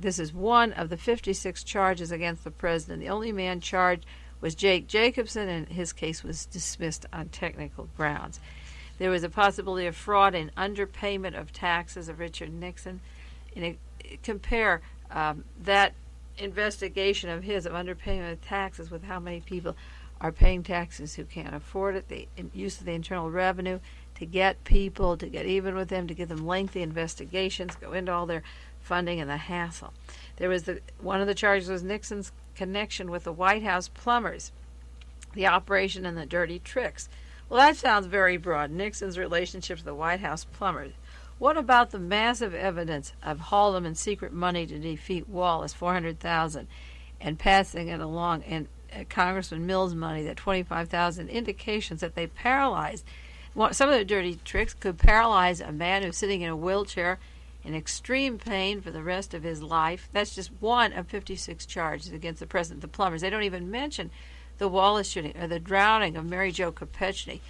This is one of the 56 charges against the president. The only man charged was Jake Jacobson, and his case was dismissed on technical grounds. There was a possibility of fraud and underpayment of taxes of Richard Nixon. Compare that investigation of his of underpayment of taxes with how many people are paying taxes who can't afford it, the use of the Internal Revenue to get people, to get even with them, to give them lengthy investigations, go into all their funding and the hassle. There was one of the charges was Nixon's connection with the White House plumbers, the operation and the dirty tricks. Well, that sounds very broad. Nixon's relationship to the White House plumbers. What about the massive evidence of Haldeman's secret money to defeat Wallace, $400,000, and passing it along, and Congressman Mills' money, that $25,000, indications that they paralyzed. Some of the dirty tricks could paralyze a man who's sitting in a wheelchair in extreme pain for the rest of his life. That's just one of 56 charges against the president, the plumbers. They don't even mention the Wallace shooting or the drowning of Mary Jo Kopechne,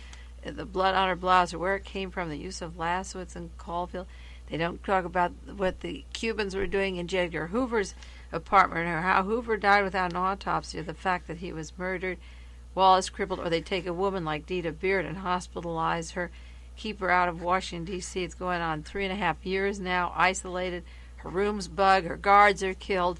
the blood on her blouse, or where it came from, the use of lacets and Caulfield. They don't talk about what the Cubans were doing in J. Edgar Hoover's apartment, or how Hoover died without an autopsy, or the fact that he was murdered, Wallace crippled, or they take a woman like Dita Beard and hospitalize her, keep her out of Washington, D.C. It's going on 3.5 years now, isolated. Her room's bugged, her guards are killed.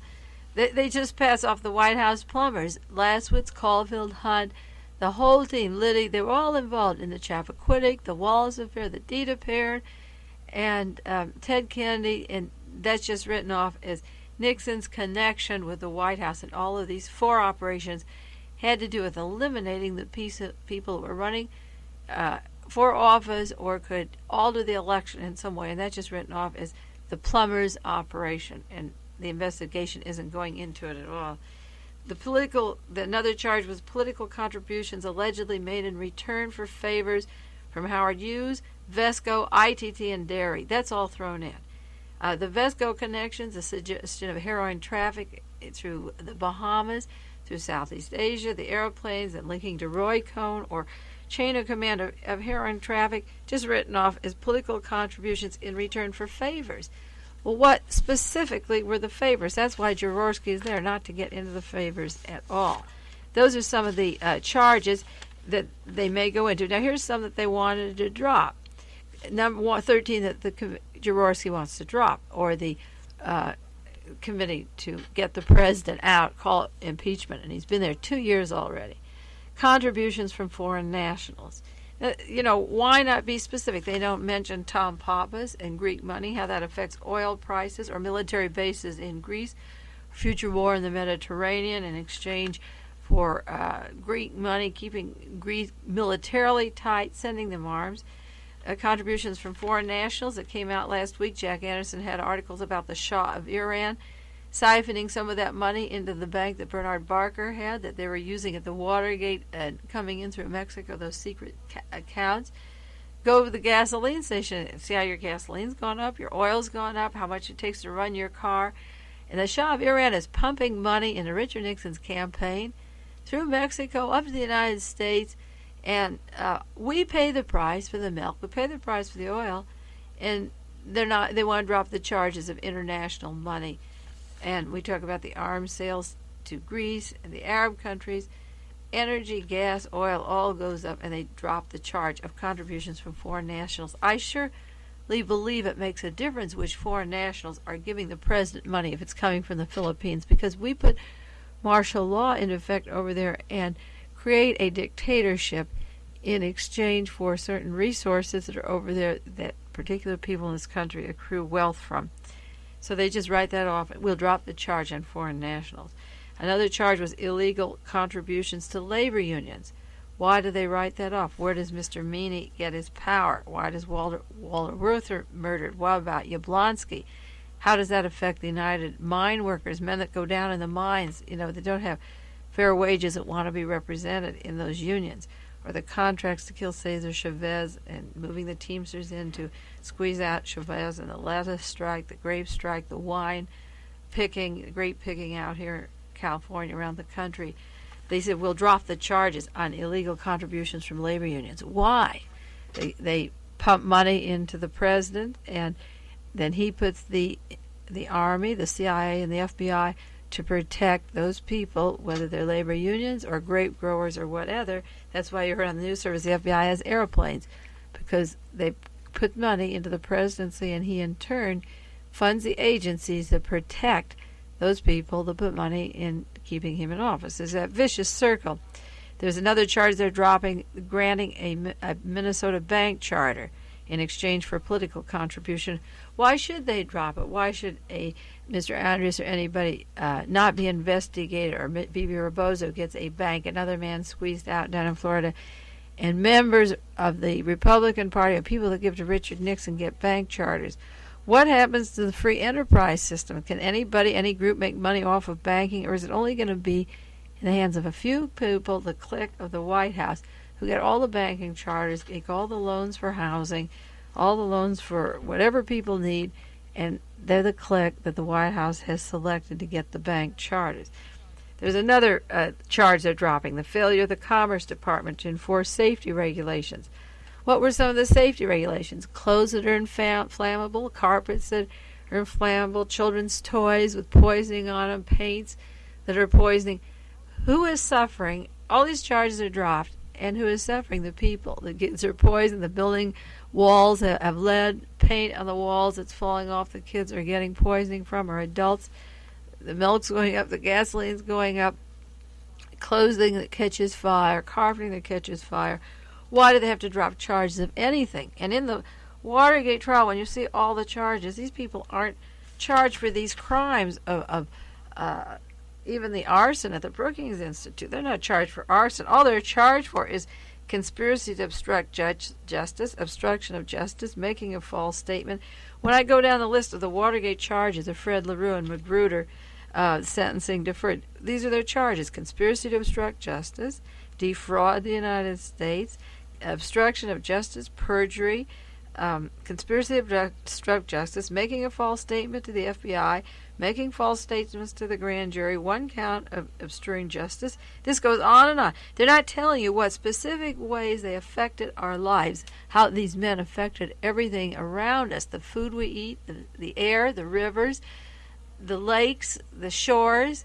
They just pass off the White House plumbers, Laswitz, Caulfield, Hunt, the whole team, Liddy. They were all involved in the Chappaquiddick, the Wallace affair, the Dita affair, and Ted Kennedy, and that's just written off as Nixon's connection with the White House. And all of these 4 operations had to do with eliminating the people who were running for office or could alter the election in some way, and that's just written off as the plumbers operation, and the investigation isn't going into it at all. Another charge was political contributions allegedly made in return for favors from Howard Hughes, Vesco, ITT, and Dairy. That's all thrown in. The Vesco connections, a suggestion of heroin traffic through the Bahamas, through Southeast Asia, the airplanes, and linking to Roy Cohn, or chain of command of heroin traffic, just written off as political contributions in return for favors. Well, what specifically were the favors? That's why Jaworski is there, not to get into the favors at all. Those are some of the charges that they may go into. Now, here's some that they wanted to drop. Number 13 that the Jaworski wants to drop, or the committee to get the president out, call it impeachment, and he's been there 2 years already. Contributions from foreign nationals. Why not be specific? They don't mention Tom Papas and Greek money, how that affects oil prices, or military bases in Greece, future war in the Mediterranean in exchange for Greek money, keeping Greece militarily tight, sending them arms. Contributions from foreign nationals that came out last week. Jack Anderson had articles about the Shah of Iran siphoning some of that money into the bank that Bernard Barker had, that they were using at the Watergate and coming in through Mexico, those secret accounts. Go to the gasoline station and see how your gasoline's gone up, your oil's gone up, how much it takes to run your car. And the Shah of Iran is pumping money into Richard Nixon's campaign through Mexico up to the United States. And we pay the price for the milk, we pay the price for the oil, and they want to drop the charges of international money. And we talk about the arms sales to Greece and the Arab countries. Energy, gas, oil, all goes up, and they drop the charge of contributions from foreign nationals. I surely believe it makes a difference which foreign nationals are giving the president money if it's coming from the Philippines, because we put martial law into effect over there and create a dictatorship in exchange for certain resources that are over there that particular people in this country accrue wealth from. So they just write that off. We'll drop the charge on foreign nationals. Another charge was illegal contributions to labor unions. Why do they write that off? Where does Mr. Meany get his power? Why does Walter Reuther murdered? What about Yablonsky? How does that affect the United Mine Workers, men that go down in the mines, they don't have fair wages that want to be represented in those unions? Or the contracts to kill Cesar Chavez and moving the Teamsters in to squeeze out Chavez, and the lettuce strike, the grape strike, the wine picking, the grape picking out here in California, around the country. They said, we'll drop the charges on illegal contributions from labor unions. Why? They pump money into the president, and then he puts the the Army, the CIA, and the FBI to protect those people, whether they're labor unions or grape growers or whatever. That's why you heard on the news service the FBI has airplanes, because they put money into the presidency, and he in turn funds the agencies that protect those people that put money in keeping him in office. There's that vicious circle. There's another charge they're dropping, granting a Minnesota bank charter in exchange for political contribution. Why should they drop it? Why should a Mr. Andrews or anybody not be investigated, or Bibi Rebozo gets a bank, another man squeezed out down in Florida, and members of the Republican Party, or people that give to Richard Nixon, get bank charters? What happens to the free enterprise system? Can anybody, any group, make money off of banking, or is it only going to be in the hands of a few people, the clique of the White House, who get all the banking charters, take all the loans for housing, all the loans for whatever people need, and they're the clique that the White House has selected to get the bank charters? There's another charge they're dropping, the failure of the Commerce Department to enforce safety regulations. What were some of the safety regulations? Clothes that are inflammable, carpets that are inflammable, children's toys with poisoning on them, paints that are poisoning. Who is suffering? All these charges are dropped, and who is suffering? The people. The kids are poisoned, the building walls have lead paint on the walls that's falling off, the kids are getting poisoning from, or adults. The milk's going up, the gasoline's going up, clothing that catches fire, carpeting that catches fire. Why do they have to drop charges of anything? And in the Watergate trial, when you see all the charges, these people aren't charged for these crimes of even the arson at the Brookings Institute. They're not charged for arson. All they're charged for is conspiracy to obstruct justice, obstruction of justice, making a false statement. When I go down the list of the Watergate charges of Fred LaRue and Magruder, sentencing deferred, these are their charges: conspiracy to obstruct justice, defraud the United States, obstruction of justice, perjury, conspiracy to obstruct justice, making a false statement to the FBI, making false statements to the grand jury, one count of obstructing justice. This goes on and on. They're not telling you what specific ways they affected our lives, how these men affected everything around us, the food we eat, the air, the rivers, the lakes, the shores,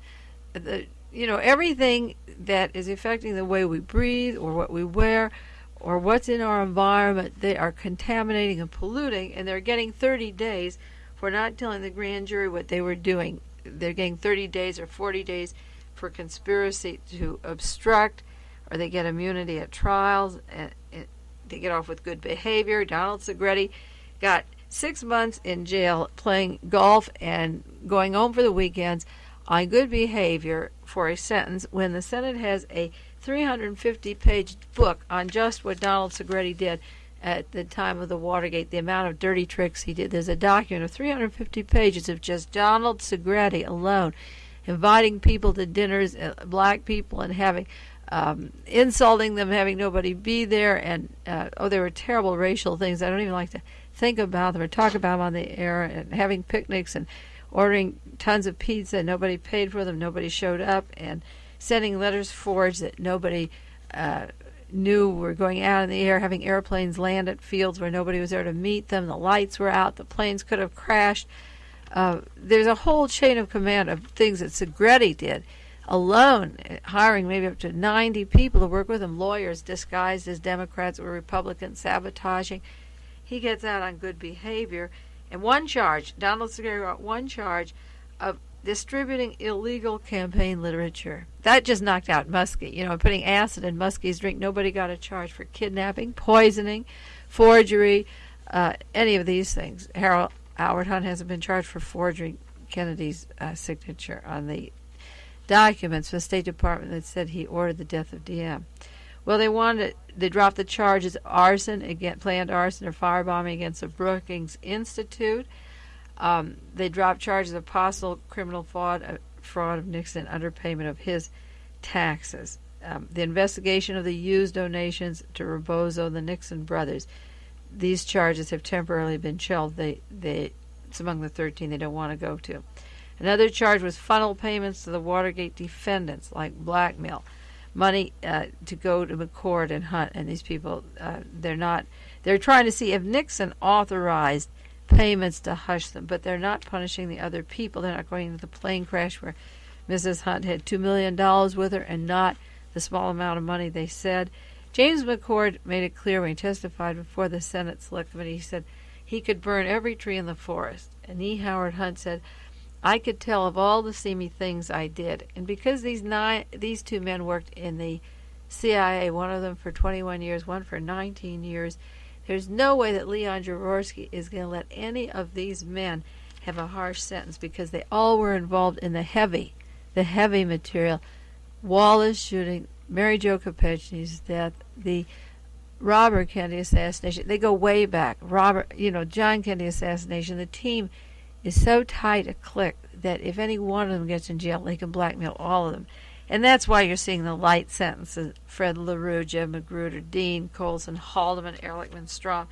everything that is affecting the way we breathe or what we wear or what's in our environment. They are contaminating and polluting, and they're getting 30 days for not telling the grand jury what they were doing. They're getting 30 days or 40 days for conspiracy to obstruct, or they get immunity at trials, and they get off with good behavior. Donald Segretti got 6 months in jail playing golf and going home for the weekends on good behavior for a sentence, when the Senate has a 350-page book on just what Donald Segretti did at the time of the Watergate, the amount of dirty tricks he did. There's a document of 350 pages of just Donald Segretti alone, inviting people to dinners, black people, and having insulting them, having nobody be there, and there were terrible racial things. I don't even like to think about them or talk about them on the air, and having picnics and ordering tons of pizza. Nobody paid for them, nobody showed up, and sending letters forged that nobody knew were going out in the air, having airplanes land at fields where nobody was there to meet them. The lights were out, the planes could have crashed. There's a whole chain of command of things that Segretti did alone, hiring maybe up to 90 people to work with him, lawyers disguised as Democrats or Republicans, sabotaging. He gets out on good behavior. And one charge, Donald Segretti got one charge of distributing illegal campaign literature. That just knocked out Muskie. Putting acid in Muskie's drink. Nobody got a charge for kidnapping, poisoning, forgery, any of these things. Howard Hunt hasn't been charged for forging Kennedy's signature on the documents from the State Department that said he ordered the death of DM. Well, they dropped the charges of arson, planned arson or firebombing against the Brookings Institute. They dropped charges of possible criminal fraud of Nixon, underpayment of his taxes. The investigation of the used donations to Rebozo and the Nixon brothers. These charges have temporarily been shelved. It's among the 13 they don't want to go to. Another charge was funnel payments to the Watergate defendants, like blackmail, money to go to McCord and Hunt, and these people, they're trying to see if Nixon authorized payments to hush them, but they're not punishing the other people. They're not going into the plane crash where Mrs. Hunt had $2 million with her and not the small amount of money they said. James McCord made it clear when he testified before the Senate Select Committee. He said he could burn every tree in the forest. And E. Howard Hunt said, I could tell of all the seamy things I did. And because these two men worked in the CIA, one of them for 21 years, one for 19 years, there's no way that Leon Jaworski is going to let any of these men have a harsh sentence, because they all were involved in the heavy material. Wallace shooting, Mary Jo Kopechne's death, the Robert Kennedy assassination. They go way back. John Kennedy assassination. The team is so tight a clique that if any one of them gets in jail, they can blackmail all of them. And that's why you're seeing the light sentences. Fred LaRue, Jeb Magruder, Dean, Colson, Haldeman, Ehrlichman, Strom.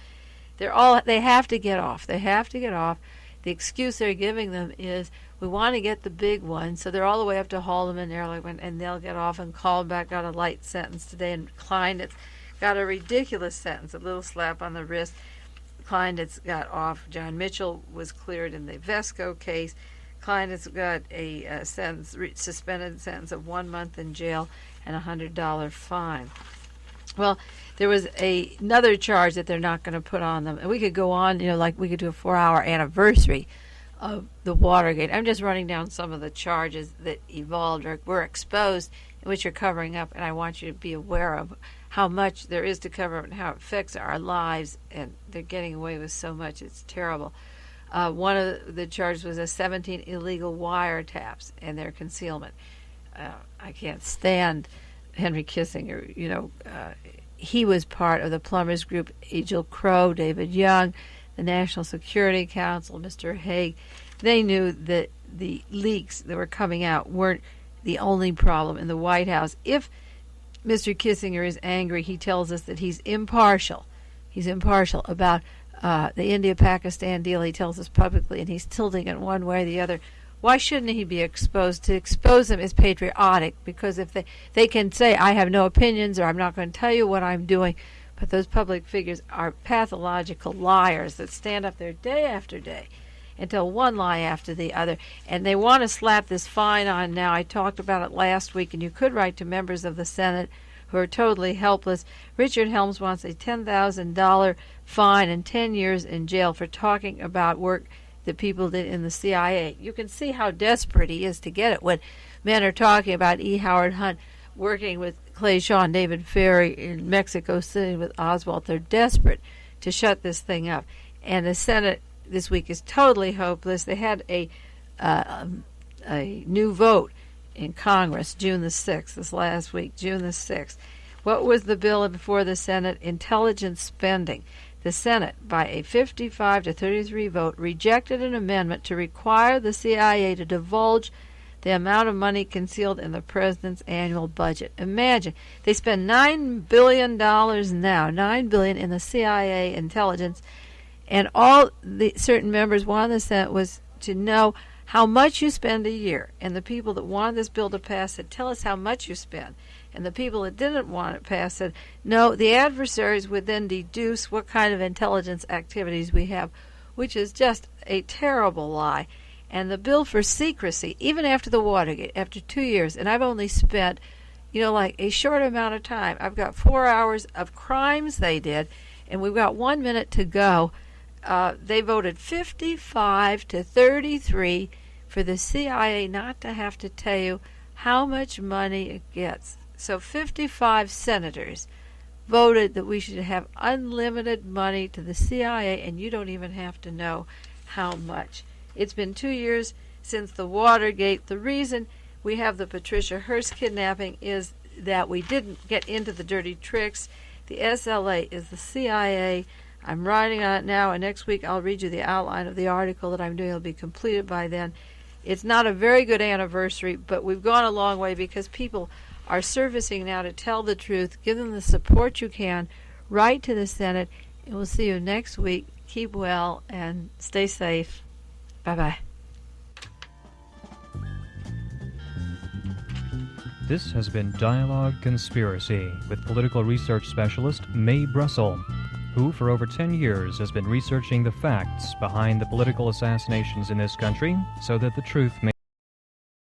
They have to get off. They have to get off. The excuse they're giving them is, we want to get the big one. So they're all the way up to Haldeman, Ehrlichman, and they'll get off. And Callback got a light sentence today. And Kleinitz got a ridiculous sentence, a little slap on the wrist. Kleinitz got off. John Mitchell was cleared in the Vesco case. Kleinitz got a suspended sentence of 1 month in jail and a $100 fine. Well, there was another charge that they're not going to put on them. And we could go on, like we could do a 4-hour anniversary of the Watergate. I'm just running down some of the charges that evolved or were exposed, in which you're covering up, and I want you to be aware of how much there is to cover up and how it affects our lives, and they're getting away with so much. It's terrible. One of the charges was 17 illegal wiretaps and their concealment. I can't stand Henry Kissinger. He was part of the Plumbers Group, Agil Crow, David Young, the National Security Council, Mr. Haig. They knew that the leaks that were coming out weren't the only problem in the White House. If Mr. Kissinger is angry, he tells us that he's impartial. He's impartial about the India-Pakistan deal. He tells us publicly, and he's tilting it one way or the other. Why shouldn't he be exposed? To expose them is patriotic, because if they can say, I have no opinions, or I'm not going to tell you what I'm doing, but those public figures are pathological liars that stand up there day after day and tell one lie after the other. And they want to slap this fine on now. I talked about it last week, and you could write to members of the Senate who are totally helpless. Richard Helms wants a $10,000 fine and 10 years in jail for talking about work that people did in the CIA. You can see how desperate he is to get it when men are talking about E. Howard Hunt working with Clay Shaw and David Ferry in Mexico City with Oswald. They're desperate to shut this thing up. And the Senate this week is totally hopeless. They had a new vote in Congress June the 6th, this last week, June the 6th. What was the bill before the Senate? Intelligence spending. The Senate, by a 55 to 33 vote, rejected an amendment to require the CIA to divulge the amount of money concealed in the president's annual budget. Imagine, they spend $9 billion now, $9 billion in the CIA intelligence, and all the certain members wanted the Senate was to know how much you spend a year. And the people that wanted this bill to pass said, tell us how much you spend. And the people that didn't want it passed said, no, the adversaries would then deduce what kind of intelligence activities we have, which is just a terrible lie. And the bill for secrecy, even after the Watergate, after 2 years, and I've only spent, like a short amount of time. I've got 4 hours of crimes they did, and we've got 1 minute to go. They voted 55 to 33 for the CIA not to have to tell you how much money it gets. So 55 senators voted that we should have unlimited money to the CIA, and you don't even have to know how much. It's been 2 years since the Watergate. The reason we have the Patricia Hearst kidnapping is that we didn't get into the dirty tricks. The SLA is the CIA. I'm writing on it now, and next week I'll read you the outline of the article that I'm doing. It'll be completed by then. It's not a very good anniversary, but we've gone a long way because people are surfacing now to tell the truth. Give them the support you can. Write to the Senate, and we'll see you next week. Keep well and stay safe. Bye-bye. This has been Dialogue Conspiracy with political research specialist Mae Brussell. who for over 10 years has been researching the facts behind the political assassinations in this country so that the truth may